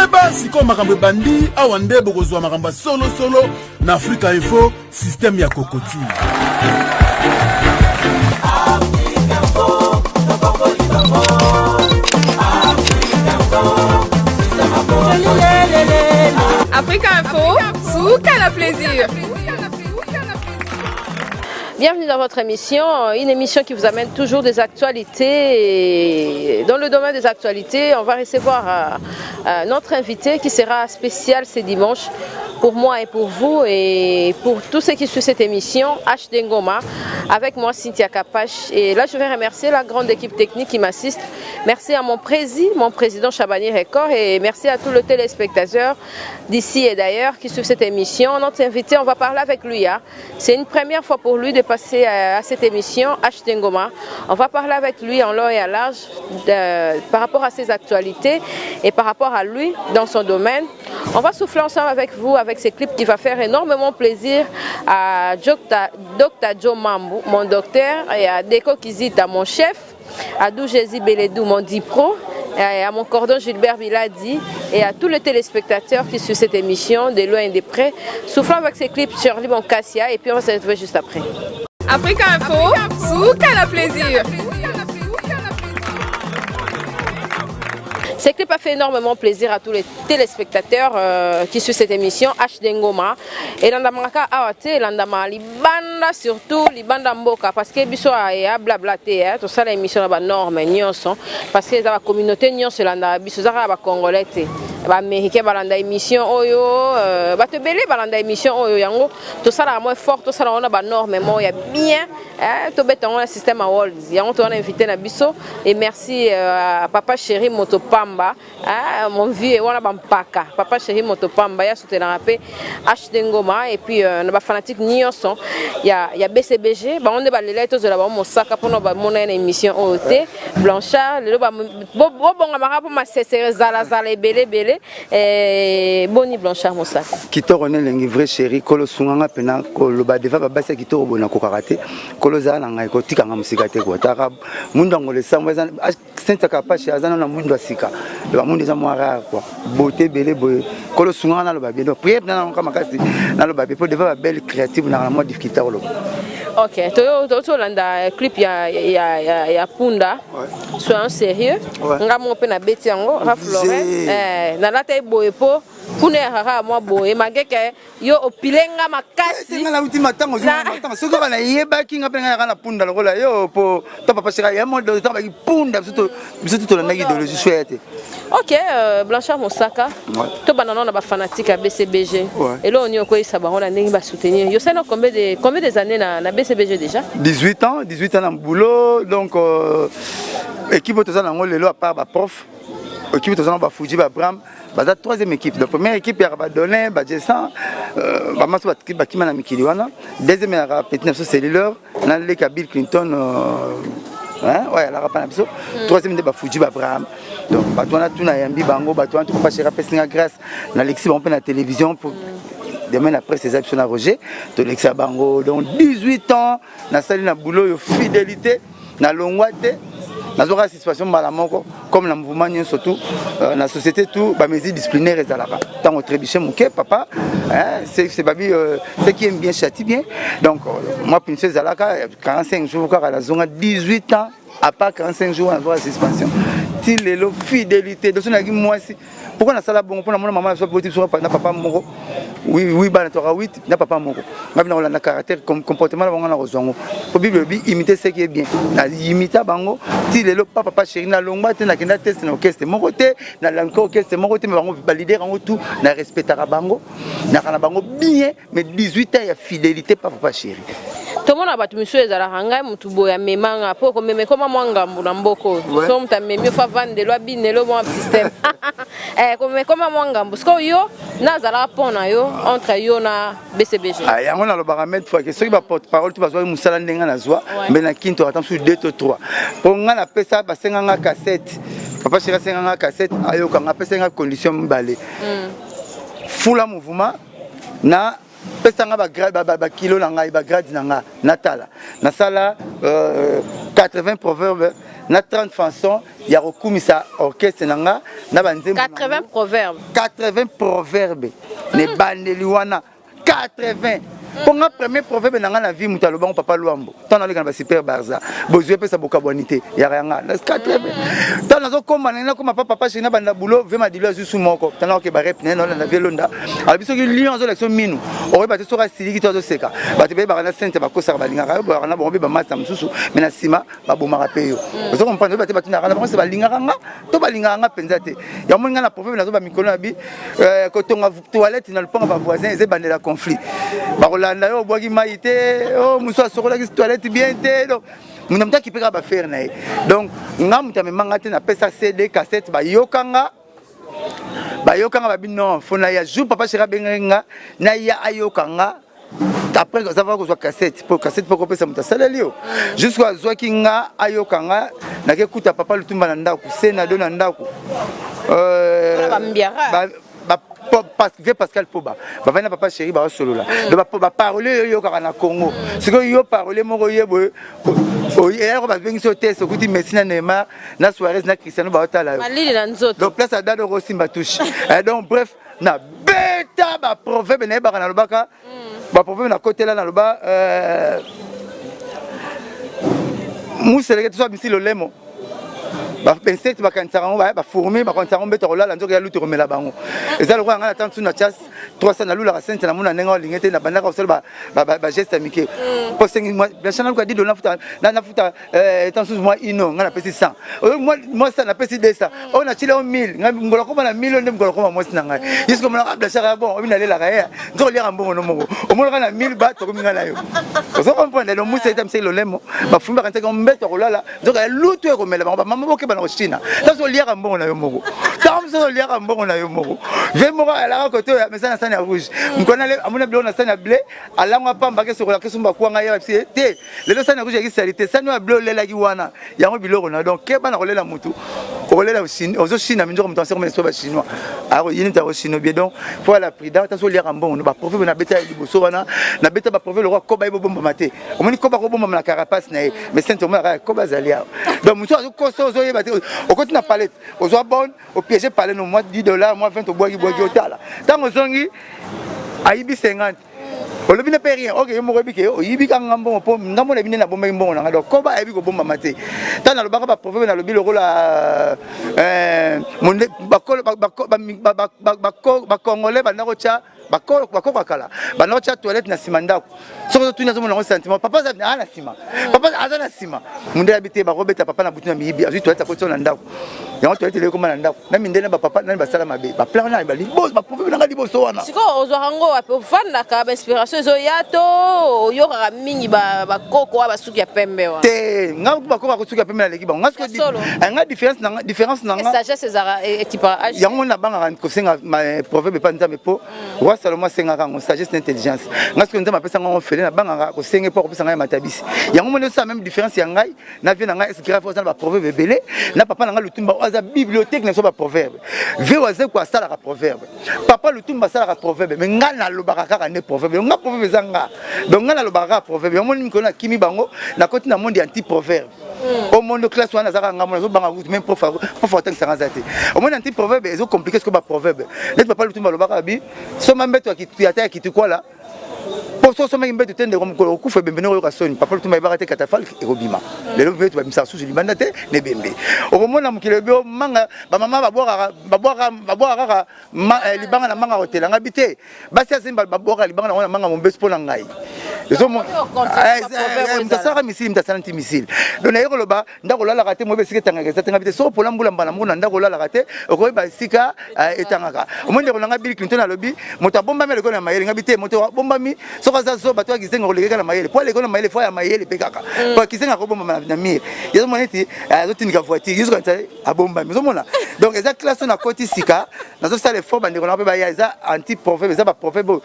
Yeba siko makambo bandi awande bokozwa makambo solo na Africa Info système ya kokoti. Africa Info, Souka la plaisir. Bienvenue dans votre émission, une émission qui vous amène toujours des actualités. Et dans le domaine des actualités, on va recevoir notre invité qui sera spécial ce dimanche pour moi et pour vous et pour tous ceux qui suivent cette émission, HD Ngoma, avec moi Cynthia Kapache. Et là, je vais remercier la grande équipe technique qui m'assiste. Merci à mon président Chabani Record et merci à tous les téléspectateurs d'ici et d'ailleurs qui suivent cette émission. Notre invité, on va parler avec lui. C'est une première fois pour lui de passer à cette émission HD Ngoma. On va parler avec lui en long et à large par rapport à ses actualités et par rapport à lui dans son domaine. On va souffler ensemble avec vous avec ces clips qui va faire énormément plaisir à Dr Joe Mambu, mon docteur, et à Deko Kizita, mon chef, à Doujezi Beledou, mon dipro, et à mon cordon Gilbert Biladi et à tous les téléspectateurs qui suivent cette émission de loin et de près. Soufflons avec ces clips sur Libon Cassia et puis on va se retrouver juste après. Africa Info, Souka la plaisir. Ce clip a fait énormément plaisir à tous les téléspectateurs qui suivent cette émission HD Ngoma. Et l'andamaka awate, l'andama libanda surtout libanda mboka parce que biso a blablaté tout ça l'émission ba norme nyonso parce que la communauté nyonso landa biso za ba congolais ba américain balanda émission oyo ba te belé balanda émission oyo yango tout ça la moins fort tout ça on a ba norme mo ya bien to beton le système à world yango to on a invité na biso et merci à papa chéri Motopamba. Mon vieux, on a bampaka. Papa chéri Motopamba, il y a soutenir un peu HD Ngoma et puis on a fanatique Nyonson. Il y a BCBG, on a les lettres de la bombe Mosaka pour nous mener une émission OT. Blanchard, le bon amara pour ma cesser Zala belé et Boni Blanchard Mosaka. Qui te rené le vrai chéri, Kolo Sunganga pena, Kolo Badeva Babasa qui te rebona Kokarate, Kolo Zala Nangaiko Tikanga Musikate Guatarab, Mundangole Samwazan, Saint Kapache, Azana Mundu Sika. Le monde est amoureux quoi. Beauté belé boy. Quand le souvent dans le babi, donc prière dans le camakasi dans le babi pour devoir belle créative dans la mode difficulté au logo. Ok, to landa clip ya Punda. Sois un sérieux. Nga mo pe na beti yango raflore. Na lata boy po kuna hara mo boy mageke yo opilenga makasi. Nga la ultima tango tango. Soko bana yeba kinga pe nga na Punda lokola yo po to papa sera ya mo do to ba Punda surtout to landa idéologie chouette. Ok, Blanchard Mosaka, tout banana na ba fanatique à BCBG. Et là on y a quoi ça ba on a ndingi ba soutenir. Yo sais combien des années na BCBG déjà? 18 ans dans le boulot donc équipe to ça na ngolo à part ba prof. Équipe to ça ba Fuji ba Bram, ba la troisième équipe. La première équipe ya ba donné ba Jessan ba maso ba kima na mikili wana. Deuxième ya Petit 9 cellulaire na le Bill Clinton ouais la rapana biso. Troisième de ba Fuji ba Bram. Donc batona tuna yambi bango batona tout pas chéra pesinga grâce na Lexi on peut na télévision pour demain après ces actions à Roger de Lexa Bango donc 18 ans na sali na boulot yo fidélité na longwate na zora situation malamoko comme la mouvement surtout la société tout ba mesures disciplinaires ezalaka tant au trébiché mouké papa c'est babi ce qui aime bien châtie bien donc moi princesse zalaka 45 jours à la zone 18 ans à part 45 jours à la suspension il est le fidélité de son ami moi aussi pourquoi na sala bon pour la maman soit positif sur papa moko oui ba na 8 na papa moko ngabina on a caractère comportement la ngana kozongo pour bible bi imiter ce qui est bien na imita bango il est le papa chéri na longba te na kenda test na orchestre moko te na lanko orchestre moko te mais bango valider bango tout na respectera bango na kana bango bien mais 18 ans il y a fidélité papa chéri tout le monde a battu monsieur ezala hanga mutu boya memanga po ko meme koma mwangambu na mboko so mta meme fa vande lo binelo bon système ko meme koma mwangambu parce que yo nazala pona yo entre yo na BCBG yango na lo baramètre fois que ceux qui va porte parole tu vas voir musala ndenga na zwa mais na kinto attends sur 2 to 3 pour nga na pesa ba senga cassette papa chéri senga cassette ayo ka nga pesa nga condition mbale fula mouvement na pesanga ba kilo na ngai ba grade na nga natala na sala 80 proverbes na 30 chansons ya rokumisa orchestre na nga na banzembo 80 proverbes 80 proverbes ne bandeli wana 80 pour nga premier proverbe na nga na vie mutu alobango papa Luambo tant aleka na super barza bozwe pesa bokabwanité ya ranga na 80 tant nazo koma na koma papa chez na banda boulot ve madilo azusu moko tant na ke ba rep na na velonda abiso ki lion zo lection minu ore ba te soka siliki to zo seka ba te be ba na sente ba kosa ba linga ba na bombe ba masa msusu mena sima ba bomaka peyo zo comprendre ba te ba tuna ba se ba linga nga to ba linga nga penza te ya mo nga na proverbe na zo ba mikolo na bi ko tonga toilette na le pont ba voisin eze bandela conflit ba landa yo boki maite oh muso asokola ki toilette bien te donc muna mta ki peka ba faire na donc nga muta me manga te na pesa CD cassette ba yokanga ba bino fona ya jour papa chera benga na ya ayokanga après ça va ko cassette pour pesa muta salelio jusqu'à zwaki nga ayokanga na ke kuta papa lutumba na ndako sena do na ndako Pascal Poba ba vana papa chéri ba solo là ba parler yo ka na Congo ce que yo parler mo yebo hier ba bengi so test okuti Messi na Neymar na Suarez na Cristiano ba otala malili na nzoto donc place à Dado Rossi Mbatushi donc bref na beta ba proverbe na ba na lobaka ba proverbe na côté là na loba museleke to bisi lolemo ba insecte ba kantarango ba fourmi ba kantarango beto rolala nzoka ya lutu romela bango eza lokwa ngana tantu na chas 300 na lula ka sente na mona nenga lingete na bandaka osel ba geste amike posengi moi bien chana lokwa dido na futa tantu moi ino ngana pesi 100 moi ça na pesi 200 on a chile 1000 ngolo ko na 1000 ndem ngolo ko mo sina ngai yisko mona ka blachara bon obina lela ka ya nzo lira mbongo no moko o mona kana 1000 ba to kominga na yo ozo comprendre le musa eta mselo lemo ba fumba kan teka mbeto rolala nzoka ya lutu e romela bango ba mama boke na China tazo liaka mbongo na yo moko tamzo liaka mbongo na yo moko ve moko ala koto ya mesana sana rouge mkona le amuna blo na sana blé alangwa pamba ke sokola ke sumba kwanga ya te le sana rouge ki salite sana blo lela ki wana yango biloko na donc ke bana kolela mutu kolela Chine ozo China minjo comme tancer mais so ba chinois alors yini ta chinois bien donc pour la prida tazo liaka mbongo ba prophète na beta liboso wana na beta ba prophète le roi koba ibo bomba mate omoni koba ko bomba na carapace na mais saint Thomas koba zalia donc muso azo koso zo yeba au côté na palette aux bonne au piège palette no moi $10 moi 20 au bois qui otala tant ozongi aibi 50 au lebi ne paye rien OK yo mo rebike o yibi ka ngambo po ngambo na bine na bomba mbongo na donc ko ba aibi ko bomba mate tant na lobaka ba prophète na lobi loko la monde ba congolais ba nakocha bakoko kala banocha toilette na simandako soko tu nazo mona sentiment papa za na sima papa aza na sima munde habite ba robeta papa na butu na miyibi azu toilette ko na ndako yango toilette le ko na ndako na mindene ba papa na ba sala mabe ba plan na ba libos ba prophète na liboso wana siko ozorango ape vanda ka ba inspiration zo yato yo ka mingi ba koko ba suki ya pembe wa te ngam ba koko suki ya pembe na leki ba ngasko nga différence na nga sagesse ezara équipage yango na banga ko senga proverbe pa nzambe po Salomon senga kango sagesse d'intelligence ngasko nzama pesa ngo fele na banga ko senge po ko pesa ngai matabisi yango mona ça même différence ya ngai na vie na ngai est grave na ba proverbe belé na papa na ngai lutumba oza bibliothèque na so ba proverbe ve waze ko sala ka proverbe papa lutumba sala ka proverbe mais ngai na lobaka kaka ne proverbe nga proverbe zanga donc ngai na lobaka proverbe yango moni ko na kimi bango na koti na monde anti proverbe au monde classe wana zaka nga mona so banga même prof tant ça ngazate au monde anti proverbe ezo compliqué ce que ba proverbe net papa lutumba lobaka bi so mbeto akituyata akitukwala pour so soma mbeto tende ko kufa bembe no ka soni papa lutumba ibaka te katafal ekobima lelo mbeto ba misa susu libanda te ne bembe okomona mukile bio manga ba mama babwaka libanga na manga hotel nga bite basi azimba babwaka libanga na manga mombeso pona ngai ezo mo mtasaka misili mtasanti misili donc na yekoloba ndako lala kate mo besike tanga ketanga bite so pola mbula mbana mbona ndako lala kate okoyeba sika etangaka omonde kolanga Bill Clinton alobi moto bomba mele ko na mayele ngabite moto bomba mi soka za so bato akizenga koleka na mayele po le ko na mayele fo ya mayele pekaka po kizenga ko bomba na mire yezo moneti azotinika voiture yezo kanta abomba mi zomona donc eza classe na koti sika nazo sala fo bande ko na pe ba ya eza anti proverbe eza ba proverbe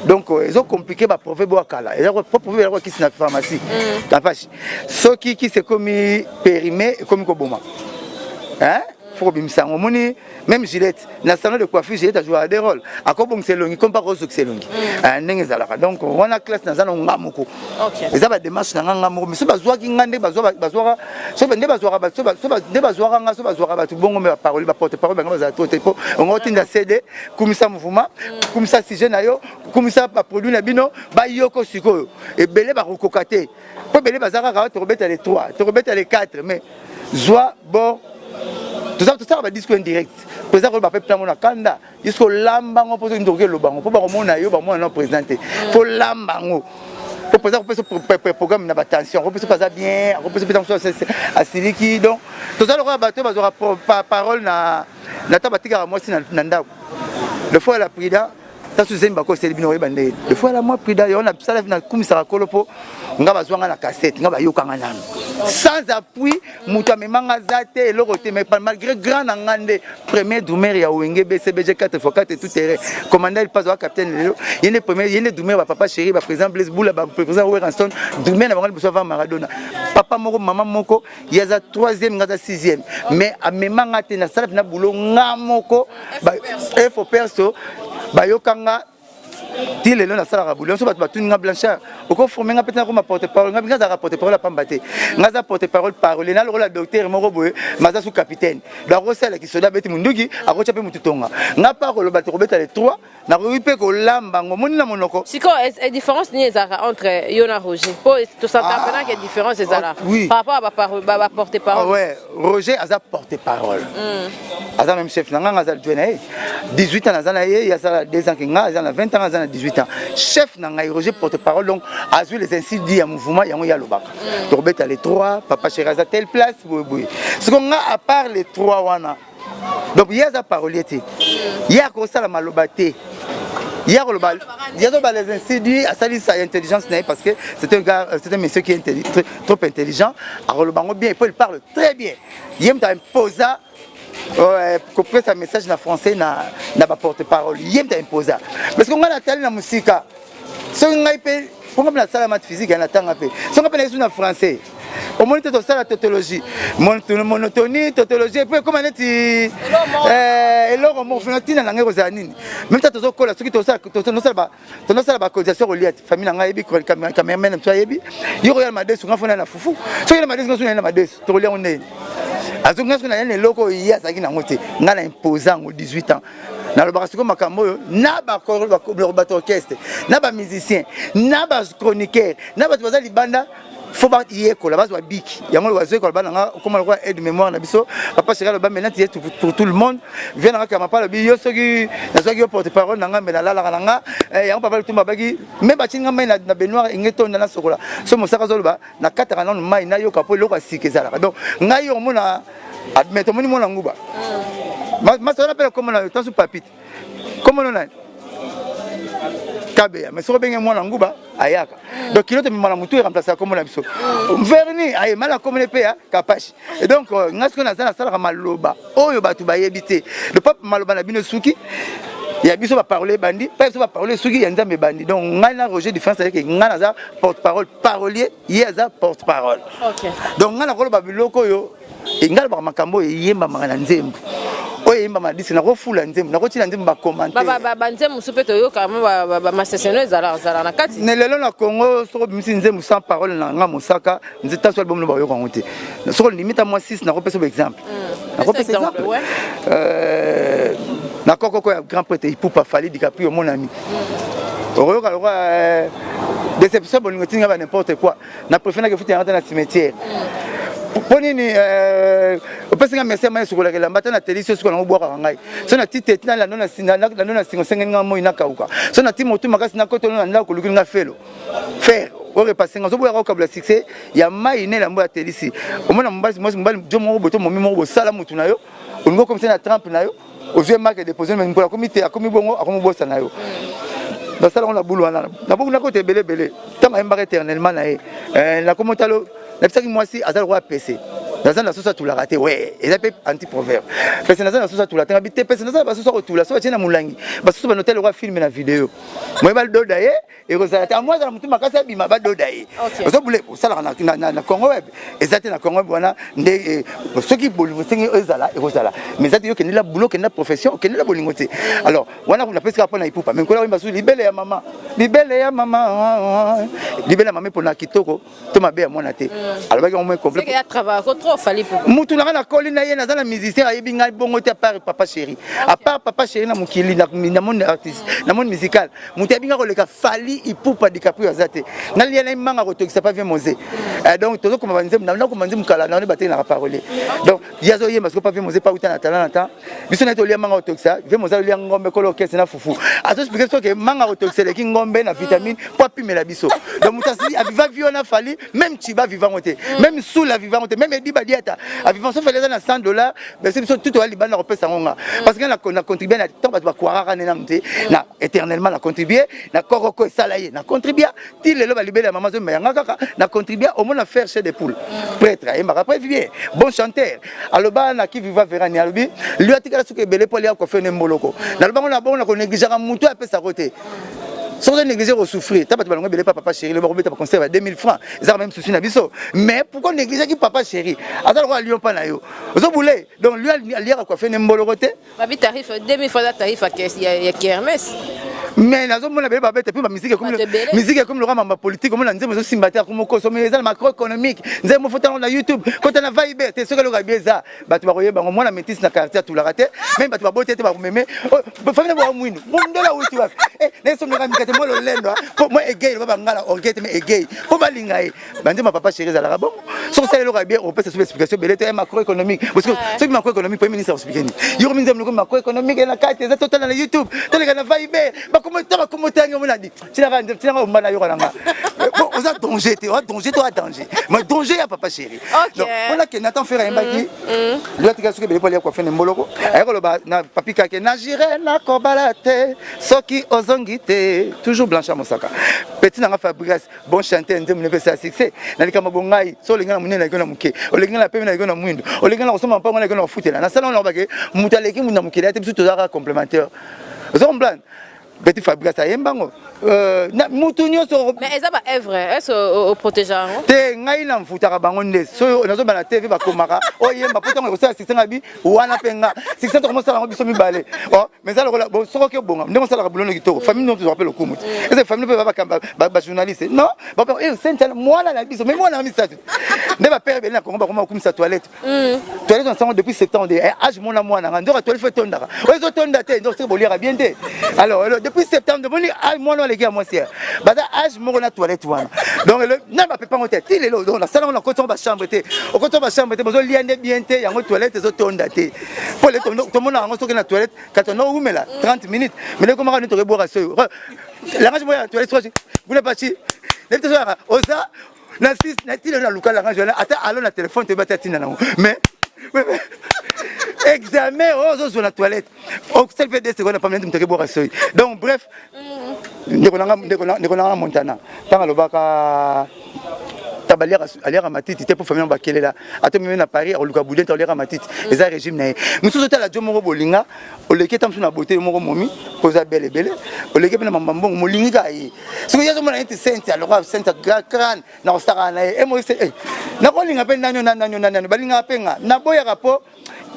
donc ezo compliqué ba proverbe wakala eza ko proverbe ko kisi na pharmacie tapashi soki qui c'est comme périmé comme ko boma hein faut bimisa ngomoni même Gillette na salon de coiffure Gillette a joué des rôles akoko bon selongi comme pas rose selongi ndenge zalaka donc on a classe na zana ngamoko OK eza ba démarche na ngamoko mais so bazwa ki ngande bazwa so bende bazwa nga so bazwa ba bongo me parole ba porte parole banga baza tout po on otinda CD kumisa mouvement kumisa sujet na yo kumisa ba produit na bino ba yoko sikoyo et belé ba kokokate po belé bazaka ka to robeta les 3 to robeta les 4 mais Zoa, bon, tout ça va disque indirect. Président va faire plein de kanda. Jusqu'au lambango pour une drogue le bango. Pour pas remonter à yo, bah moi non présenté. Faut lambango. Pour président pour programme n'a pas attention. On peut se passer bien. On peut se passer à Siliki. Donc tout ça le roi bateau va aura parole na tabatika moi si nanda. Le fois la prida. Ça se zemba ko c'est bino ebande. Le fois la moi prida on a ça na kumisa kolopo. Nga bazwanga na cassette nga bayokanga nanu sans appui mutu amemanga zate eloko te mais malgré grand ngande premier doumer ya wenge BCBG 4x4 tout terrain commandant il passe au capitaine lelo yene premier yene doumer ba papa chéri ba président Blaise Boula ba président Werenson doumer na bango besoin va Maradona papa moko maman moko yaza 3e ngaza 6e mais amemanga te na sala na boulot ngamoko ba faut perso bayokanga Tile le na sala rabuli on so bat batuni nga Blanchard oko former nga peut-être comme porte-parole nga nga za porte-parole la pambate nga za porte-parole parole na le docteur moko boye maza sous capitaine ba rosala ki soda beti munduki akocha pe mututonga nga parole ba robeta les 3 na ripe ko lamba ngomoni na monoko siko est différence ni ezara entre Yona Roger pour tout ça pendant qu'il y a différence ezara par rapport à parole ba porte-parole ouais Roger aza porte-parole aza même chef na nga za joine 18 ans azana ye ya sala 2 ans kinga azana 20 ans azana 18 ans chef na ngai Roger porte-parole donc a joué les ainsi dit à mouvement yango ya lobaka robeta les 3 papa chéri aza telle place boy ce qu'on a à part les 3 wana donc il y a za parolier il y a ko sala malobate il y a les insidieux à salir sa intelligence parce que c'est un gars c'est un monsieur qui est trop intelligent à relevango bien il parle très bien il aime t'imposer comprendre sa message en français na porte-parole il aime t'imposer parce qu'on a la télé na musique so ngai pe pour la salle mat physique na tanga pe so ngai pe na sur français au moins tu as la tautologie monotonie tautologie puis comment est eloko mo finatina na ngeko za nini même ta tozo kola soki toza ba cotisation reliate famille nga yebi cameraman mtu yebi yoko ya madesu ngafona na fufu soki na madesu ngafona na madesu to lia onene azunga sona yana eloko ya zaki na ngote nga na imposant au 18 ans na le barasiko makambo na ba orchestre na ba musicien na ba chroniqueur na ba baza libanda faut pas y école la base wa biki yango wa école bana comme le aide mémoire na biso papa chéri le ba maintenant pour tout le monde vient na kama pas le bi yo soki na soki yo porte parole na ngamba na la nga yango papa tumba bagi même ba tinga mai na Benoît ingeto na sokola so mosaka zoloba na kataka na mai na yo kapo loko sikeza donc ngai yo mona admetto moni mona nguba ma ça appelle comme na temps papite comme on a Kabea mais so benga mwana nguba ayaka donc kilote mwana mutu remplacer comme na biso verni ay mala comme le pa kapashi et donc ngasko na sala sala maloba oyo batu bayebite le pape maloba na bino suki ya biso ba parler bandi pas so ba parler suki ya nzambe bandi donc ngana Roger différence avec ngana za porte-parole parolier yeza porte-parole OK donc ngana ko ba biloko yo ingala ba makambo yemba mangana nzembo oye imba madisi na kofula nzembo na kotina nzembo ba commenter ba nzembo supeto yo kama ba maseseno ezala na kati ne lelo na Congo soko bimisi nzembo sans parole na nga mosaka nzeta so album no ba yo kongote soko limite moi 6 na kopesa exemple na kopesa exemple na kokoko ya grand prêtre Ipupa Fally DiCaprio mon ami oyoka lokwa déception bolingo tinga ba n'importe quoi na préfère que futi rentrer na cimetière ponini opesinga message mai sukola ke lambata na télé sukola ngobwaka ngai so na tite tina la nona singo sengenga moi na kauka so na timo tu makasi na koto na ndako lukinga felo faire o repasser ngazo boya ko kabla succès ya mai ne la mbo ya télé si omona mbasi mbali jomo boto momi mo sala mutu na yo olingo comme ça na Trump na yo ozwe marque déposer mais pour la comité akomi bongo akomi bossa na yo basala on la boulou na boku na kote belé tanga mbaka éternellement na e na komotalo na pisaki moi si azal roi PC Dans la sauce à tout la raté, ouais, et ça peut anti-proverbe. Parce que dans la sauce à tout la raté, habité, parce que dans la sauce à tout la sauce, c'est un moulangi. Parce que dans l'hôtel, on va filmer la vidéo. Moi, je vais le dodailler, et vous allez à moi, dans le ma casse, je vais le dodailler. Vous savez, ça, dans le Congo web, et ça, dans le Congo web, ceux qui boulent, vous savez, eux, là, et vous allez. Mais ça, c'est la boulot, c'est la profession, c'est la bolingoté. Alors, on a la pesque à prendre, il même quand on va sur libérer à maman, libérer à maman, libérer à maman pour la kitoko, tu m'as bien à mon athée. Alors, on va compléter. Mutu na colline na na musicien ayebi ngai bongo te par papa chéri. À part papa chéri na mukili na monde artiste, na monde musical. Mutu abinga ko leka fali ipupa DiCaprio azate. Na lia na manga ko tokisa pas bien mosé. Donc tozo ko banze na ko banze mukala na baté na parole. Donc yazo yemba ko pas bien mosé pas uta na talent na biso na to lia manga ko tokisa, bien mosé lia ngombe ko lokese na fufu. Azo expliquer so que manga ko tokisa le ki ngombe na vitamine pour pimela biso. Donc mutasi aviva viona fali même Chiba vivant monté, même sous la vivant monté, même Edi Badiata. A vivant sauf les à 100 $, mais c'est tout au Liban repère ça parce qu'on a contribué à temps à quoi na éternellement na contribué na koroko salaye na contribué til le va libérer la maman de Mayanga na contribué au moins à faire chez des poules prêtre et mara après bien bon chanteur aloba na qui viva verani alobi lui a tika suke belé pour aller ko faire nemboloko na loba on a bon na ko négliger mutu a pe sa côté. Sans négliger ou souffrir, t'as pas de papa chéri, le robot t'a conservé à 2000 francs. Ils ont même souci d'abisso. Mais pourquoi négliger qui papa chéri? Attends, on Lyon pas naïo. Vous voulez donc lui a lire à quoi faire n'embologoté. Ma vie tarif 2000 francs tarif à il y a Kermesse. Mais la zone mon abel babette puis ma musique comme le rama politique comme on a dit symbataire comme consommer les macroéconomique. Nous avons photo dans YouTube. Quand on a vibe, c'est ce que le gabier ça. Bah tu vas regarder moi la métisse na quartier tout la raté. Même bah tu vas botter tu vas m'aimer. Famille voir mouino. Bon de là où tu vas. Eh, les sommes moi le lendo. Moi gay, le baba ngala orgueil mais gay. Pour balingaye. Bah ma papa chéri ça la bon. Sur ça le gabier on peut se explication belette macroéconomique parce que ce macroéconomique premier ministre expliquer ni. Yo ministre le macroéconomique na carte ça total na YouTube. Tu les gars na vibe. Comment on a dit tu n'as pas on a on a danger mais danger à papa chéri donc on a que Nathan Ferré mbaki lui a tika suke bele pour faire nemboloko ayoko na papi kake na jire na kobalate soki ozongite toujours Blanchard Mosaka petit na Fabrice bon chanteur ndem ne fait succès na likama bongai so linga na munene na muke o linga na peme na na mwindo o linga na kosoma mpango na na futela na salon na bake mutaleki muna mukela te biso tozaka complémentaire zomblan petit Fabrice ayembango mutunyo so mais eza ba est vrai est au protégeant te ngai na mfutaka bango nde so nazo bana TV bakomaka oyemba potanga ko sa 600 bi wana penga 600 to commencer la biso mibale oh mais ça le bon so ko bonga ndemo sala ka bulono kitoko famille non to rappelle okumu est famille peut ba journaliste non ba c'est moi la biso mais moi na mi ça ne ba père belina ko ba okumu sa toilette toilette ensemble depuis septembre âge mon moi na ndora toilette fait tondaka ozo tonda te donc c'est bolira bien te alors depuis septembre de boni moi les gars moi c'est bada âge mon na toilette wana donc le na ba pepa ngote ti lelo donc la salon na koto ba chambre te o koto ba chambre te bozo liande bien te yango toilette zo tonda te pour le to mona ngo soki na toilette quand on oumela 30 minutes mais le comment on te boire ça la range moi toilette soit vous ne pas chi le te soir oza na 6 na ti na luka la range là ata alo na téléphone te batati na mais examen aux sur la toilette au seul fait 2 secondes pas même de boire ça donc bref ndeko Montana tant alobaka tabalia aliera matiti te pour famille bakelela ato même na Paris au luka boudin aliera matiti les régime na mususu to la jomo bolinga o leke tamsu na beauté moko momi poza belle o leke na mambongo molingi kai so yazo mona enti sente alors sente crâne na ostara na e mo se na ko linga pe nanyo balinga penga na boya rapo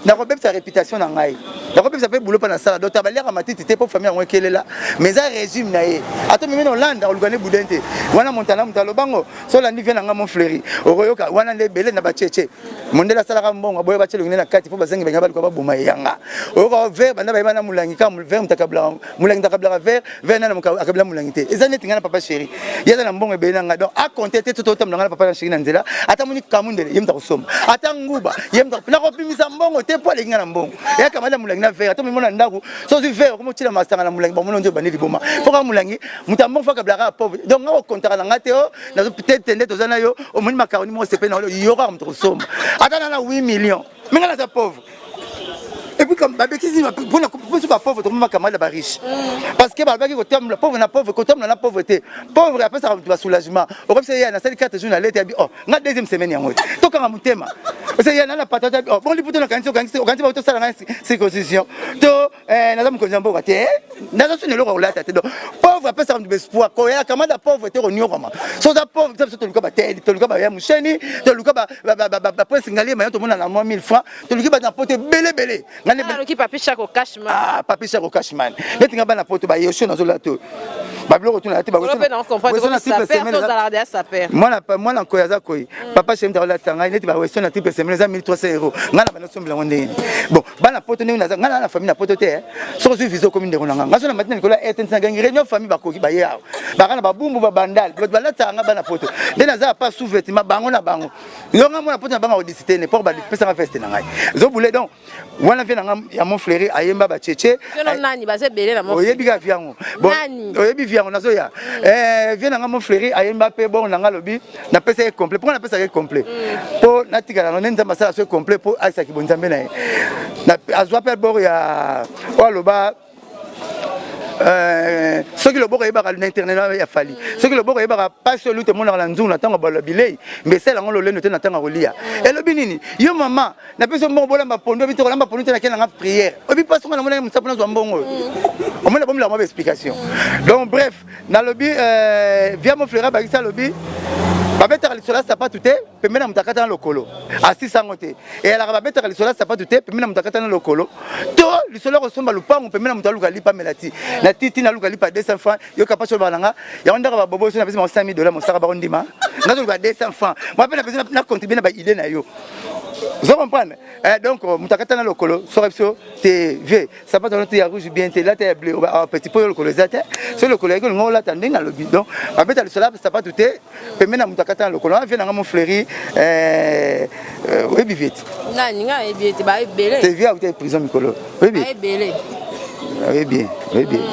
na ko sa réputation na ngai na ko sa pe boulot pa na sala donc tabalia matiti te pour famille ngo kelela mais ça régime na e ato même na Hollande o lugane boudin te wana Montana mutalo bango so la nive na nga mon fleuri okoyoka wana nde bele na bacheche mondela sala ka mbongo boye bachelo ngena kati po bazangi benga baliko babuma yanga oko ver banda bayeba na mulangi ka ver mutakabla mulangi takabla ver na akabla mulangi te ezane tingana papa chéri yaza na mbongo ebele nga donc a compter te tout na papa chéri na nzela ata muni kamundele yemta kusoma ata nguba yemta na ko pimisa mbongo te po lenga na mbongo ya kamala mulangi na ver ato mimona ndako so si ver ko tila masanga na mulangi ba mono nzo baneli boma fo ka mulangi mutambo fo kabla pauvre donc ngako kontaka na ngate o na peut-être tende tozana yo au moins macaroni mo sepe na yo yora mto kusoma ata na 8 millions mais ngala za pauvre et puis comme babekisi pour la pauvre tout le monde camarade riche parce que babaki côté la pauvre na pauvre côté na pauvreté pauvre après ça va soulagement au comme c'est il y a na 4 jours na lettre oh na deuxième semaine yango to kanga mutema parce que il y a na patata oh bon li puto na kanisi kanisi ba to sala na circoncision to na za mkonza mboka te na za sune loko la tete donc pauvre après ça va espoir ko ya camarade pauvreté ronyo kama so za pauvre to luka ba te to luka ba ya musheni to luka ba prince ngali ma to mona na 1000 francs to luka ba na pote belé alors qui papi chaque au cashman ah papi chaque au cashman neti nga bana poto ba yosho na zola to ba biloko tuna ati ba on peut non comprendre que ça perd tous à la ça perd moi na koyaza koi papa chem ta la tanga neti ba westo na triple semaine za 1300 €. Ngana bana sombi la ngonde bon bana poto ne na ngana na famille na poto te so zo viso commune de ronanga ngaso na matina nikola eten sa gangi réunion famille ba koki ba ya ba kana ba bumbu ba bandal ba la tanga bana poto ndena za pas sous vêtement bango na bango yonga mo na poto na bango audicité ne pour ba pesa ka feste na ngai zo boule donc wana vient ya mon frère ayemba ba cheche nani ba se belé na mon oyebi ka viango bon oyebi viango nazo ya vient nga mon frère ayemba pe bon nga lobi na pesa est complet pourquoi na pesa est complet po natika na nenda masala so complet po aisa ki bonzambe na azwa pe bor ya oloba ceux qui le bord est l'internet a fallu ceux qui le bord est pas celui tout le monde dans nzungu natanga bala bilei mais c'est là on le noté natanga rolia et le binini yo maman na peso bon bola ma pondo bito la ma pondo na kena prière obi pas on a mona msapona zo mbongo on m'a la bonne explication donc bref na lobby via mon frère ba ça lobby babeta lisola ça pas tout est pemena mutakata na lokolo asisa ngote et ala babeta lisola ça pas tout est pemena mutakata na lokolo to lisola ko somba lupango pemena mutaluka lipa melati na titi na luka lipa 200 francs yo kapasho balanga ya onda ba bobo so na pesa $5,000 mo saka ba ndima ngazo ba 200 francs moi pena pesa na contribuer na ba idée na yo vous comprenez donc mutakata na lokolo so repso TV ça pas dans ya rouge bien te là te bleu petit peu lokolo zate so lokolo ko ngola tandinga lobi donc babeta lisola ça pas tout est pemena mutakata na lokolo vient na mon fleury oui bivete nani nga ebete ba ebele te via ou te prison mikolo oui bien ebele oui bien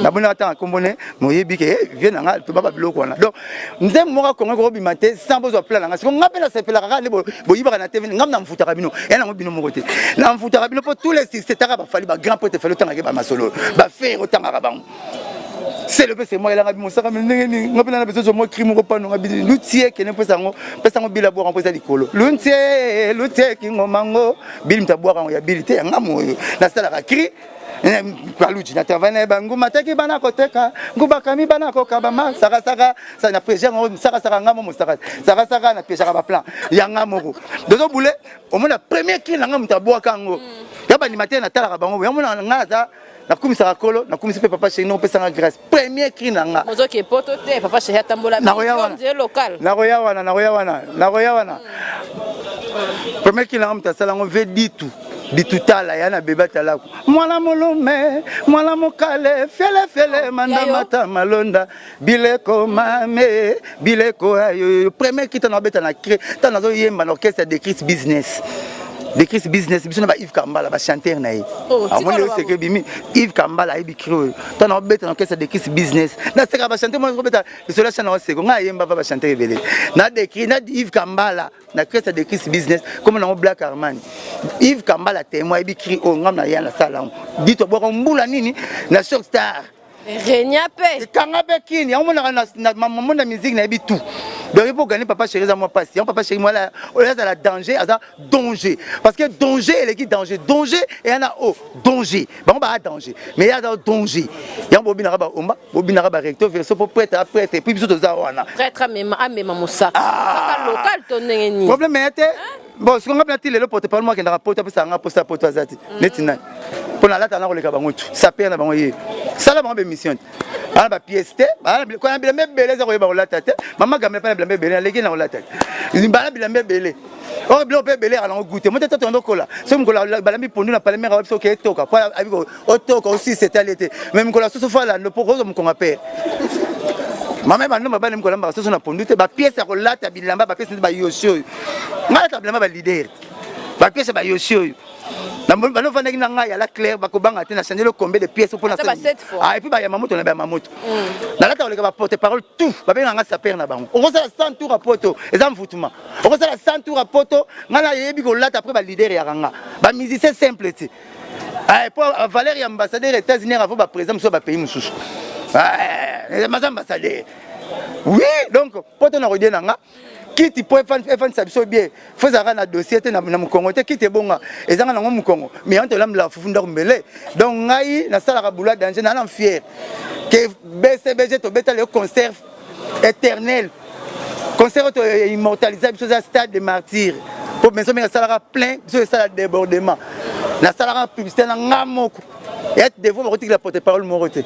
na bona ata kombone moyebi ke vient na to baba biloko wana donc nzem mo ka kongo ko bimate sans besoin plan nga siko ngape na sepela ka le boyiba na TV ngam na mfuta kabino ya na ngobino mo kote na mfuta kabino pour tous les systèmes ba fali ba grand pote fali tanga ke ba masolo ba faire tanga ka bango c'est le PC moi il a mon saka ndenge ngapela na besoin moi crime ko pano ngabidi lutie ke ne pesa ngo bila boire en pesa likolo lutie ki ngomango bil mtaboire en habilité ngamo na sala ka cri paluji na tavane bangu mataki bana koteka ngubakami bana kokabama saka ça na président saka ngamo mosaka saka na pesa ba plan ya ngamo dozo boule au moins la première cri na ngamo mtaboire kango ya ba ni matin na tala bango ya mona ngaza na kumisa kolo na kumisa pe papa chéri no pesa nga grâce premier cri nanga mozo ke poto te papa chéri atambola na local na roya wana premier cri nanga mtasala ngo ve ditutala yana beba talako mwana molome mwana mokale fele manda mata malonda bileko mame bileko ayo premier cri tana beta na cré tana zo yemba na orchestre de Chris Business. De Chris Business, biso na ba Yves Kambala ba chanteur na ye. Amoni le secret bimi Yves Kambala ibi kiro. Tana beta na orchestre de Chris Business. Na seka ba chanteur mo beta biso chana wa seko nga yemba ba chanteur belé. Na de Chris na Yves Kambala na orchestre de Chris Business comme na Black Armani. Yves Kambala témoin ibi kiri o ngam na ya na sala. Dito bo mbula nini na Shock Star. Renya pe. Kanga be kini, on na maman na musique na ibi tout. Donc pour gagner papa chéri à moi passer. Papa chéri moi là, on est à la danger, à la danger. Parce que danger elle est qui danger, danger et on a danger. Bon bah danger. Mais il y a danger. Il y a bobina raba omba, bobina raba recto verso pour prêtre et puis biso to za wana. Prêtre amema mosaka. Local to ngeni. Problème était bon, si on a planté le porte-parole moi qui n'a pas porté ça nga posta poto azati. Netina. Pour la lata na koleka bango tu. Ça perd na bango ye. Ça la bango mission. Ala ba pièce ko na bilembe beleza ko yeba olata te. Mama gamela pa bilembe beleza leki na olata. Limbala bilembe belé. O bilembe belé ala goûter. Mo tata tondo kola. So mkola balambi pondu na palmer wa biso ke toka. Kwa abiko o toka aussi c'était l'été. Même kola so fa la no poko mo konga pe. Mama ba no ba nem kola ba so na pondu te ba pièce ko lata bilamba ba pièce ba yosho. Ngala ta bilamba ba leader. Ba pièce ba yosho. Na mbano fana ngina ngaya la claire bakobanga te na changer le combien de pièces pour na ah et puis ba ya mamoto na ba mamoto na lata oleka ba porte parole tout ba benga nga saper na bango on ça 100 tours à poto ezam futuma on ça 100 tours à poto ngala yebi ko lata après ba leader ya ranga ba musicien simple ti Pour Valérie ambassadeur des États-Unis, il faut que président soit pays moussous. Ambassadeur. Oui, donc pour te redire nanga, qui tu peux faire ça bien, faut ça un dossier na mu Congo, qui te bonga, et ça na mu Congo. Mais on te l'a la fufunda mbele. Donc ngai na sala ka boulot danger na fier que BCBG to beta le concert éternel. Concert immortalisé sur un stade de martyrs. Pour maison mais ça plein sur ça débordement. Na sala publicité na ngamoko. Et devant me la porte-parole moroté.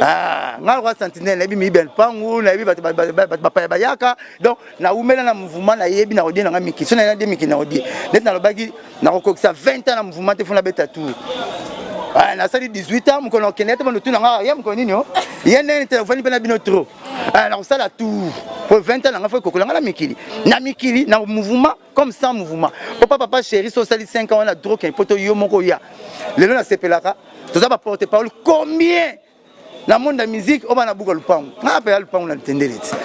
Ah, ngalwa sentinelle ebi mi bel pangu na ebi ba bayaka donc na umela na mouvement na yebi na odie na miki so na miki na odie net na lobaki na kokokisa 20 ans na mouvement te fona beta tout. Ah, na sali 18 ans mkono kenete mo tout na nga ya mkono nini yo yene téléphone pe na bino trop. Ah, na sala tout pour 20 ans na fa kokola na mikili na mouvement comme sans mouvement papa chéri so sali 5 ans na drogue un poto yo moko ya lelo na sepelaka to za ba porte parole combien dans le monde de la musique, on a beaucoup de temps. On a payé le temps, on a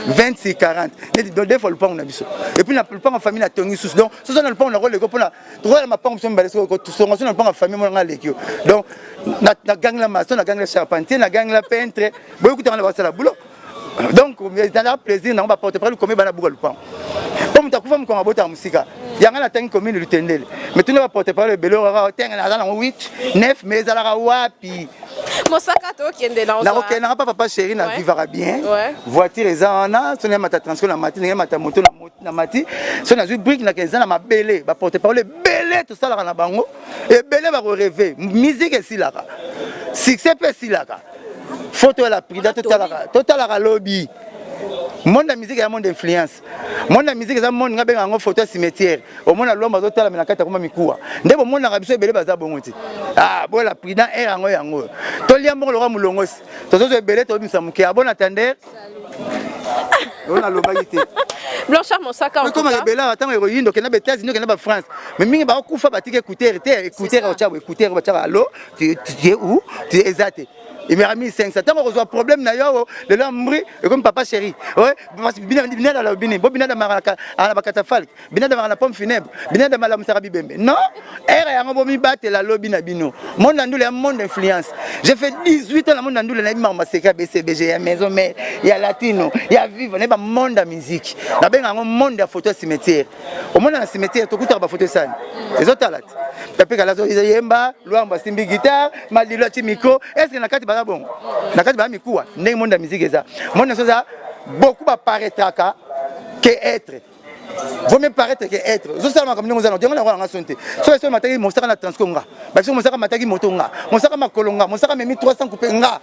26, 40. Deux fois le temps, on a vu. Et puis, le temps en famille, on a tenu sous. Donc, ce sont le temps, on a rôle de couple. On a ma part, on a le temps en famille, on a l'équipe. Donc, on a gagné la maçon, on a gagné la charpentier, on a gagné la peintre. Beaucoup de temps, on a la boulot. Donc, il y a un plaisir, on va porter parole comme on a beaucoup de temps. Comme tu as fait un peu de musique, il y a un temps comme le tendel. Mais tu ne vas porter parole, il y a un 8, 9, mais il y a un wapi. Mon sac à dos qui est dedans. Il n'y a pas papa chéri, il vivra bien. Voiture, il y a un si on a ta transport, il y a ta moto, la mati. Si on a une brique, il y a un belé, il va porter parole, belé, tout ça, il y a un bango. Et belé va rêver. Musique, c'est là. Succès, c'est là. Photo, la prida, total, la lobby. Monde de musique est un monde d'influence. Monde de musique est un monde qui a un photo cimetière. Au monde de l'homme, il y a un kata kuma mikua. Ndé bon monde na rabiso belé baza bongote. Ah bon la prida est rango yango. To liam bon le roi mulongos. To zo belé to bimsa muke. Bon attendez. On a l'obalité. Blanchard mon sac à dos. Comme belé attend héroïne donc na beta zino na ba France. Mais mingi ba kufa batike écouter au tchabo écouter au tchabo allo. Tu es où? Tu es exact. Il m'a mis 500. Tant qu'on reçoit problème, d'ailleurs, le lambri, et comme papa chéri. Ouais, bien dans la bini, bien dans la catafalque, bien dans la pomme funèbre, bien dans la moussarabi bembe. Non, elle est un bon battre la lobby nabino. Mon nandoul est un monde d'influence. J'ai fait 18 ans, mon nandoul est un massacre BCBG, il y a maison mère, il y a latino, il y a vivre, il y a un monde de musique. Il y a un monde de photos cimetière. Au monde de la cimetière, tu as des photos ça. Les autres là. Papa Galazo, il y a un bar, l'ouamba, c'est une guitare, Madilo, micro. Est-ce que la carte est bon? La carte est bon, le monde de la musique est ça. Mon monde beaucoup apparaîtra que être. Vaut mieux paraître que être. Je sais pas comme nous allons dire, on a santé. Soit ce matin, mon sac na transconga. Parce que mon sac matagi motonga. Mon sac ma kolonga. Mon sac memi 300 coupé nga.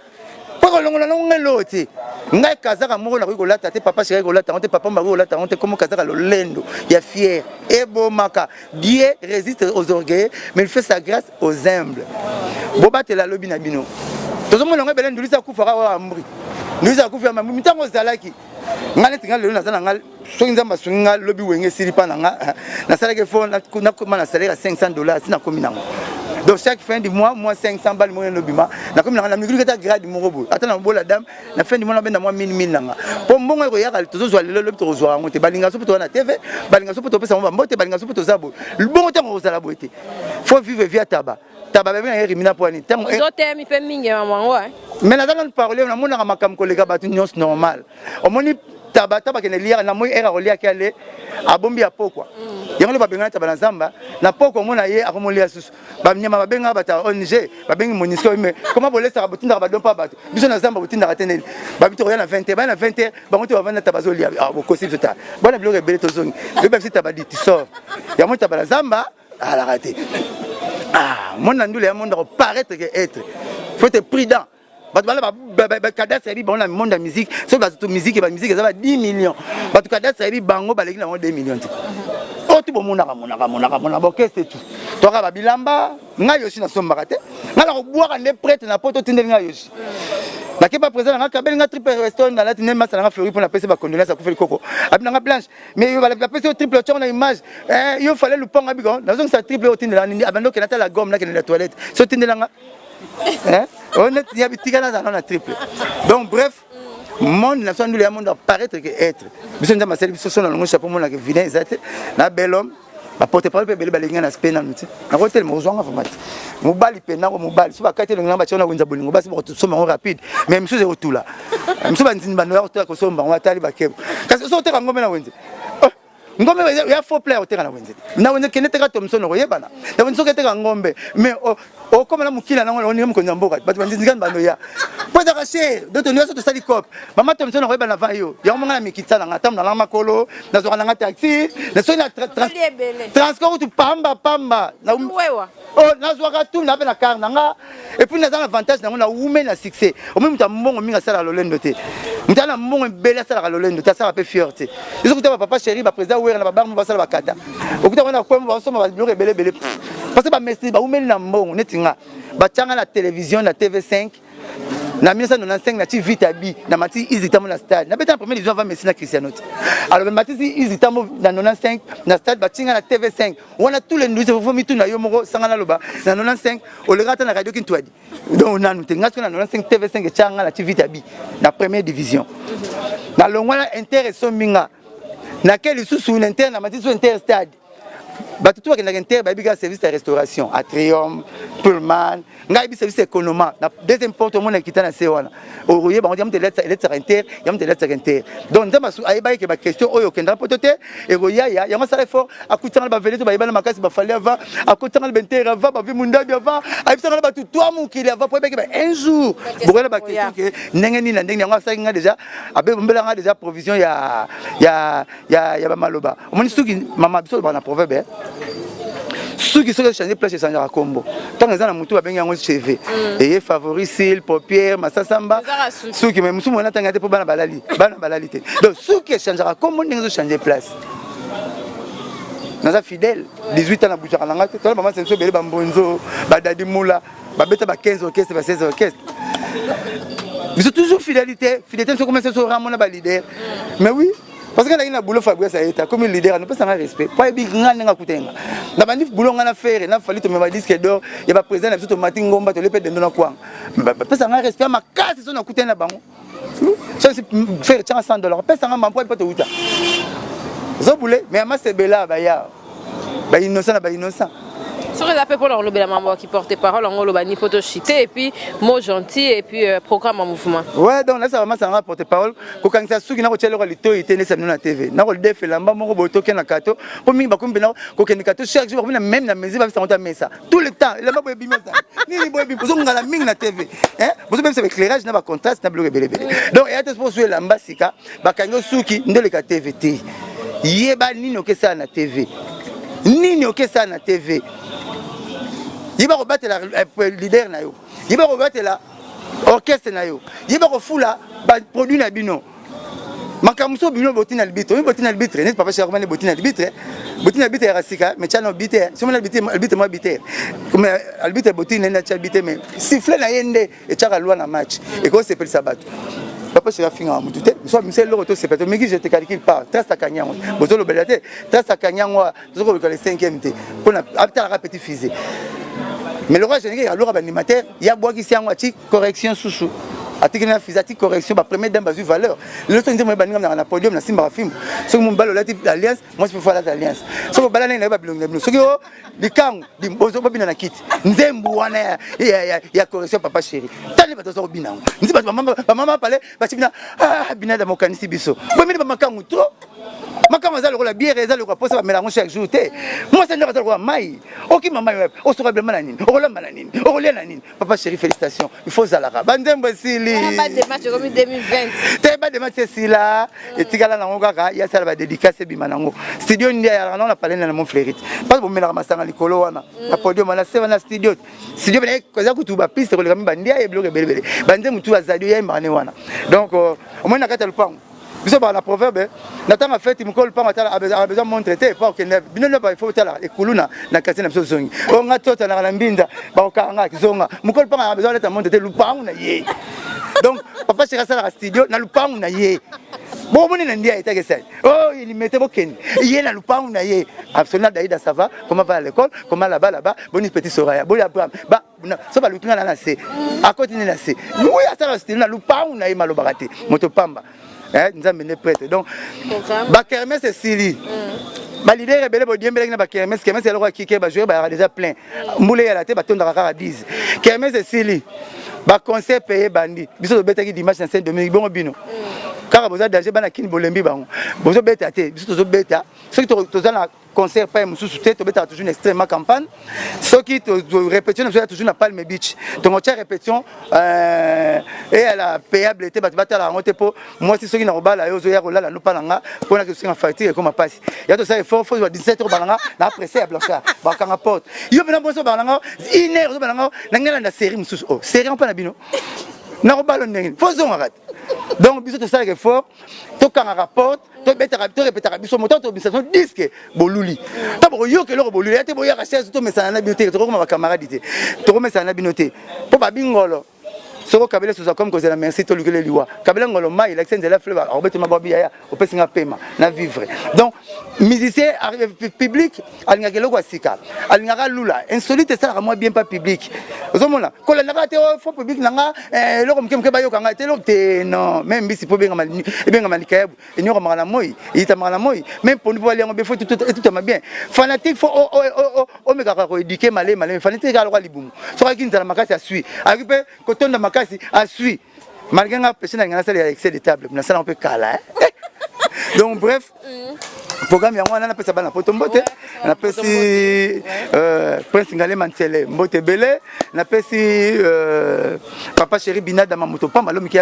Pas longa longa l'autre. Nga kazaka moko na ko lata te papa chéri ko lata on te papa mako lata on te comme kazaka le lendo. Il est fier. Et bon maka. Dieu résiste aux orgueilleux, mais il fait sa grâce aux humbles. Boba te la lobi na bino. Tout le monde a besoin de lui ça couvre à amri. Nous avons couvert ma mutant aux zalaki. Ngale tinga le na ngal soinza masunga lobi wenge silipa na nga. Na sala ke fond na comment na salaire à $500 sina komi nango. Donc chaque fin du mois, moi 500 balles moi lobima. Na comme na migulu kata grade mo robo. Attends na la dame, na fin du mois na benda moi 1000 nanga. Pour mbongo ko yaka tozo zo le lobi to zo ngote balinga so poto na TV, balinga so poto pesa mo mbote balinga so poto zabo. Le bon temps ko zala boité. Faut vivre via tabac. Tabac bien erimina pour ni temps. Zote mi pe mingi maman ouais. Mais na dans parler na mona makam kolega batu nyos normal. O moni tabata bakene lire na moi era rolia kale abombi apokwa. Yango ba benga tabana zamba na poko mona ye akomolia susu. Ba nyama ba benga bata ONG, ba bengi monisco mais comment boler ça botinda ba don pa bato. Biso na zamba botinda rateneli. Ba bito na 20 ba na 20 ba ngote ba vanda tabazolia bokosi tota. Bona bilo rebele tozongi. Le ba tabadi tu sors. Yango tabana zamba à la raté. Ah, mon nandoule est un monde paraître que être. Faut être prudent. Cadastre est bon dans le monde de la musique. Sauf que la musique ça va 10 millions. Parce que cadastre est bango balegi na 2 millions. Oh tout bon mon qu'est-ce que tout. Toi bilamba, nga yoshi na somba te. Nga la boire en prêtre na poto tindeli nga yoshi. Na ke pas présent na kabeli nga triple restaurant dans la tine massa na fleury pour na pese ba condoléance à koufeli koko. Abi na blanche. Mais la pese au triple on a image. Il fallait le pont abigon. Dans un ça triple au tindeli na abando ke na la gomme là que na la toilette. So tindeli nga. Hein? On est y a petit gars dans la triple. Donc bref, monde nation nous le monde paraître que être. Monsieur Ndama Sali biso na longo chapeau mon la vilain exact. Na bel homme ba porte-parole pe bele balinga na spena nuti na hotel mo zwanga format mobali pena ko mobali so ba kate lenga ba chona kunza bolingo basi ba soma rapide mais mso ze rotula mso ba nzini bano ya rotula ko somba on atali ba kebo kasi so te ngombe na wenze ngombe ya faux player oteka na wenze na wenze kenete ka Thomson ko yebana na wenze ko teka ngombe mais o comme la mukila na ngoni mo konza mboka ba nzinga bano ya poza ka cher doto nyoso to sali cop mama Thomson ko yebana va yo ya mo ngana mikitsana ngata na la makolo na zo na taxi na so na transport tu pamba na wewa oh na zo ka tu na be na car nga et puis na za avantage na ngona women na succès o même ta mbongo minga sala lolendo te mutana mbongo bela sala lolendo ta sala pe fierté izo kuta papa chéri ba président wera na ba barmu ba sala bakata okuta wana kwa ba soma ba bloquer bele parce que ba messi ba women na mbongo netinga ba tanga na télévision na TV5 na 1995 na TV Tabi na mati izitamo na stade na beta première division va Messi na Cristiano alors mati izitamo na 95 na stade ba tinga na TV5 on a tous les news faut mitu na yo moko sangana loba na 95 o le rata na radio Kintwadi donc na nous tenga na 95 TV5 tanga na TV Tabi na première division na longwana intéressant minga na quel sous une interne na mati sous inter stade ba tout avec l'inter ba biga service de restauration Atrium Pullman ngai bi service économique na deuxième porte mon ekita na sewana oruye ba on dit lettre inter yam de lettre inter donc ndama su aiba ke ba question oyo kenda potote e roya ya ma sala fort akutanga ba veleto ba ibana makasi ba fallait avant akutanga ba inter avant ba vi munda bi avant aibisanga ba tout toi mon kili avant pour ba un jour bokela ba question ke ndengeni na ndengeni ngwa sakinga déjà abe mbela nga déjà provision ya ba maloba omoni suki mama biso ba na proverbe ceux qui sont changés place changer à combo tant que ça na mutu babenga ngo cheve et favori sil paupière masasamba ceux qui même musumu na tanga te po bana balali donc ceux qui changera à combo ndingo changer place naza fidèle 18 ans na bouchaka nanga te to maman senso bele bambonzo badadi mula babeta ba 15 orchestre ba 16 orchestre mais c'est toujours fidélité c'est comme ça so ramona ba leader mais oui parce que na boulot Fabrice Aeta comme leader ne peut sans respect pas bi ngana nga kutenga na bandi boulot ngana faire na fali to me ba disque d'or ya ba président na biso to matingomba to lepe de ndona kwanga peut sans respect ma case so na kutena bango ça c'est faire $100 peut sans mampo peut to uta zo boulé mais ama c'est bela ba ya ba innocent ba innocent. Sur les appels pour la maman qui porte parole, on a une photo chité et puis mot gentil et puis programme en mouvement. Ouais, donc là ça vraiment ça va porter parole. Quand ça sous qui n'a pas le lito il tenait ça dans la TV. N'a pas le défait là, bas mon boto qui na kato. Pour moi bakum bena ko ken kato chaque jour même na maison va ça on t'a mis ça. Tout le temps, là bas boy bimé ça. Ni boy bimé, vous on la ming na TV. Hein? Vous même c'est éclairage na ba contraste na bleu belé. Donc il y a des choses sur la mbasika, ba kanyo suki ndele ka TV té. Yeba nino ke ça na TV. Nino ke ça na TV. Il va rebattre le leader na yo. Il va rebattre l'orchestre na yo. Il va refouler produit na bino. Makamuso bino botina albitre. Oui botina albitre. N'est pas cher mais botina albitre. Botina albitre est rasika mais chano albitre. Si on albitre moi albitre. Comme albitre botina na albitre mais siffler na yende et chaka loi na match. Et quoi c'est pour sabat. Papa c'est la fin à mutu te. Soit monsieur le retour c'est peut-être mais qui je te calcule pas. Trace à Kanyango. Bozo le belate. Trace à Kanyango. Zo ko le 5e te. Pour na apta la petit fusée. Mais le roi général alors animateur il y a bois qui c'est en correction sous article na physique correction ba premier d'un basu valeur le temps dit moi ba ngam na podium na simba film so mon balo la type alliance moi je peux faire l'alliance so bala na ba bilongo so ko likangu di bozo bobina na kit nzembu wana ya correction papa chéri tani ba tozo bina nzi ba mama pale ba tibina bina da mokanisi biso bo mini ba makangu trop makangu za le la bière za le ko posa ba melango chaque jour te moi c'est le ko mai oki mama o so problème na nini o la mananini o le na nini papa chéri félicitations il faut zalara ba nzembu sili pas de match comme 2020 te ba de match sila et tigala na ngaka ya sala ba dédicace bima nango studio ndia ya na parler na mon frérite pas bo mela masanga likolo wana na podium na seva na studio bele ko za kutuba piste ko le kami bandia e bloque belebele bande mutu azadio ya mbane wana donc au moins na kata le pango biso ba na proverbe na tanga fête mukolo pango a besoin montrer te pas que bino ne ba il faut tala ekuluna na kati na biso zongi o nga tota na mbinda ba okanga kizonga mukolo pango a besoin de montrer le pango na ye donc papa c'est ça la studio na le pango na ye bon moni na ndia etake ça oh il mettait boken ye na le pango na ye absolument Daïda ça va comment va à l'école comment là-bas boni petit soraya boni Abraham ba so ba lukinga na se à côté na se oui à ça la studio na le pango na ye malobakate moto pamba nzambe ne prêtre donc ba kermesse sili ba leader ebele bo diembele na ba kermes alors qui ba jouer ba déjà plein mboule ya la te ba tonda ka 10 kermes esili ba conseil payé bandi biso to beta ki dimanche na Saint-Dominique bon bino car boza danger bana kin bolembi bango bozo beta te biso to beta ce qui to na concert pas mususu te to beta toujours une extrêmement campagne ce qui to répétition toujours na Palme Beach donc on tient répétition et à la payable te bata la ngote po moi si ce qui na robala yo zo ya rolala no palanga pona que singa facture comme passe ya to ça effort faut 17 balanga na pressé à Blanchard ba kanga porte yo mena boso balanga iner zo balanga na ngala na série mususu oh série on pas na bino na robalo ndenge faut zo ngata donc biso to ça effort to kanga rapport to beta to répéter biso moto to biso disque boluli ta bo yo ke lo boluli ate bo ya ka chaise to mesana na binoté to ko ma camarade te to ko mesana na binoté po ba bingolo soko kabele soza comme cause la merci to lukele liwa kabele ngolo mai l'accent de la fleuve obeto mababi ya o pesinga pema na vivre donc musicien public alinga keloko asika alinga lula insolite ça moi bien pas public ozomona ko la ngate fo public nanga loko mkemke bayo kanga te loko te non même bisi po benga mali benga malikabu enyoko mangala moi ita mangala moi même pour nous aller be fo tout ma bien fanatique fo o meka ko éduquer malé fanatique aloko libumu so ka kinza makasi asui akipe ko tonda makasi asui malgré nga personne na salle excès de table na salle on peut cala donc bref programme yango wana na pesa bana poto mbote na pesi prince ngale mantele mbote belé na pesi papa chéri binada mamoto pamba lomi ki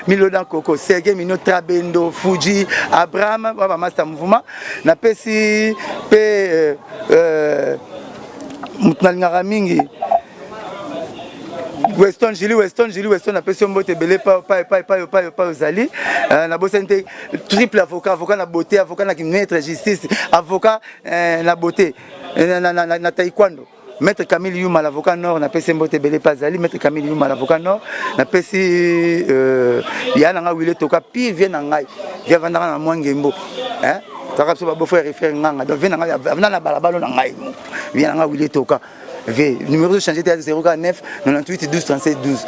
milodan koko serge mino trabendo fuji abraham baba master mouvement na pesi pe mutnalingara mingi Weston Julie a pris son botte belé pas Zali na bosente triple avocat na beauté avocat na maître justice avocat na beauté na taekwondo maître Camille Yuma l'avocat nord na pesi mbote belé pas Zali maître Camille Yuma l'avocat nord na pesi ya na nga wile toka pi vient na ngai vient vanda na mwangembo hein taka so ba bo frère nganga donc vient na nga na balabalo na ngai vient na nga wile toka V, numéro de changer à 049 98 12 36 12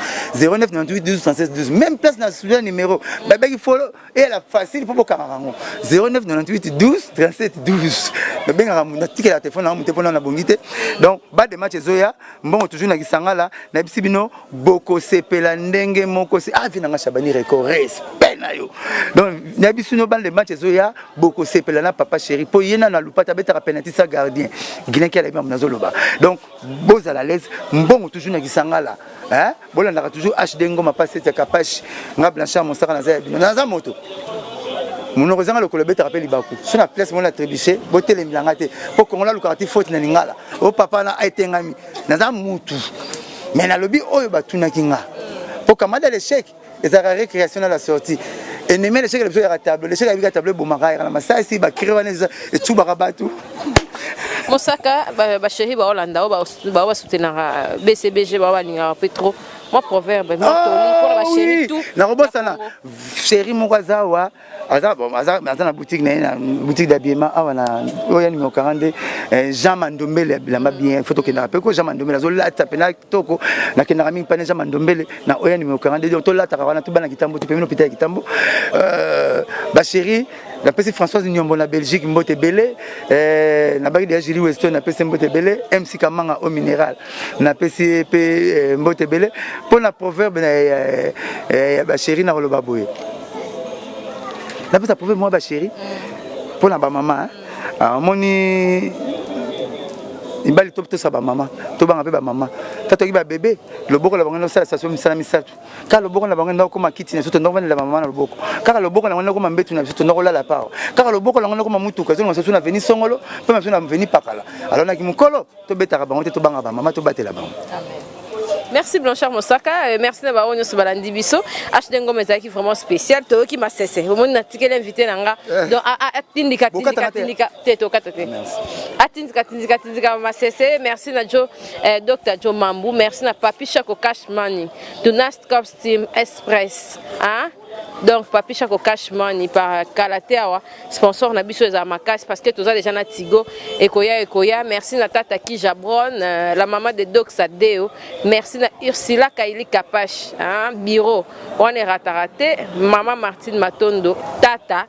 09 98 12 36 12 même place nationale numéro bah il faut et la facile pour Camarango 09 98 12 37 12 ben on a ticket la téléphone on monter pendant la bongité donc bas de match zoya bon toujours na kisanga là na bisibino boko sepela ndenge moko se ah vina Chabani record respect na yo donc na bisino bas de match zoya boko sepela na papa chéri po yena na lupata beta penalty sa gardien Guinée qui a bien nazoloba donc Boz à la l'aise, bon toujours na kisanga là, hein? Bon on a toujours HD ngoma passer ta capache, nga Blanchard mon sara na za moto. Mon ozanga le kolobeta rappelle libaku. Sur la place mon la trébuché, boté les milangate. Pour qu'on la lukati faute na lingala. O papa na aité ngami. Na za mutu. Mais na lobby oyo batuna kinga. Pour kamada l'échec, les récréation à la sortie. Et n'aimer l'échec le à table, l'échec avec la table bomara na massa ici ba créwaneza et tout barabatu. Mosaka ba chéri ba Hollanda ba soutenir BCBG ba linga Petro moi proverbe moi toli pour ba chéri tout na robosana chéri mokazawa aza na boutique na boutique d'habillement awa na oya numéro 42 Jean Mandombele bilamba bien photo ke na peko Jean Mandombele azo la tapena toko na kenara mingi pana Jean Mandombele na oya numéro 42 donc to la takarana to bana kitambo to pemino pita kitambo ba chéri la pesi Françoise Nyombo na Belgique mbote belé na baki de Julie Weston na pesi mbote belé MC Kamanga au minéral na pesi pe mbote belé pour la proverbe na ba chéri na roloba boye na pesi proverbe moi ba chéri pour la ba maman moni ibali top to sa ba maman to banga pe ba maman tato ki ba bébé le boko la banga no sala station misala misatu ka le boko na banga ndako ma kitine soto ndoko la maman na le boko ka le boko na ngona ko mambetu na soto ndoko la la pao ka le boko na ngona ko mamutuka zo na soto na veni songolo pe ma na veni pakala alors na ki mukolo to betaka bango to banga ba maman to batela bango. Amen. Merci Blanchard Mosaka, merci d'avoir venu sur Balandi Bisso. HD Ngoma est vraiment spécial. Toi qui m'as cessé, vous m'avez tiqué l'invité là. Donc Tindika Teto Katate. Tindika m'a cessé. Merci na Joe Dr Joe Mambu, merci na Papi Chako Cash Money, de Nast Costume Express. Hein? Donc Papi Chako Cash Money par Kalateawa, sponsor na biso za makas parce que tous les gens na Tigo Ekoya, merci na Tata Ki Jabron, la maman de Doc Sadeo, merci na Ursula Kaili Kapache, hein, bureau, on est raté, maman Martine Matondo, Tata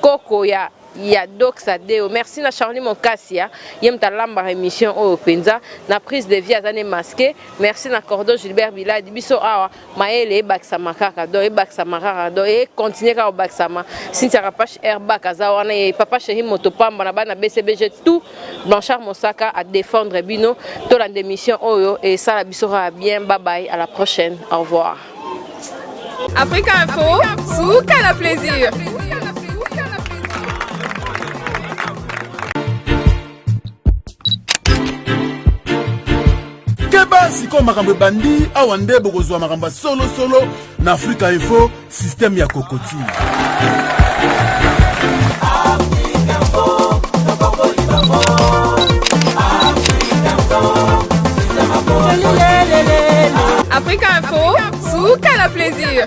Kokoya ya Doxa Deo. Merci na Charlie Monkassia yem talamba émission o penza na prise de vie azane masqué. Merci na Cordon Gilbert Biladi biso awa maele baksama kaka do e baksama kaka do e continuer ka baksama Cynthia Rapache Airback azawana e papa chéri motopamba na bana BCBG tout Blanchard Mosaka à défendre bino to la démission oyo et ça la biso bien. Bye bye, à la prochaine, au revoir. Africa Info, Souka la plaisir. Keba siko makambo bandi awande bokozwa makambo solo na Africa Info système ya kokoti. Africa Info, Souka la plaisir.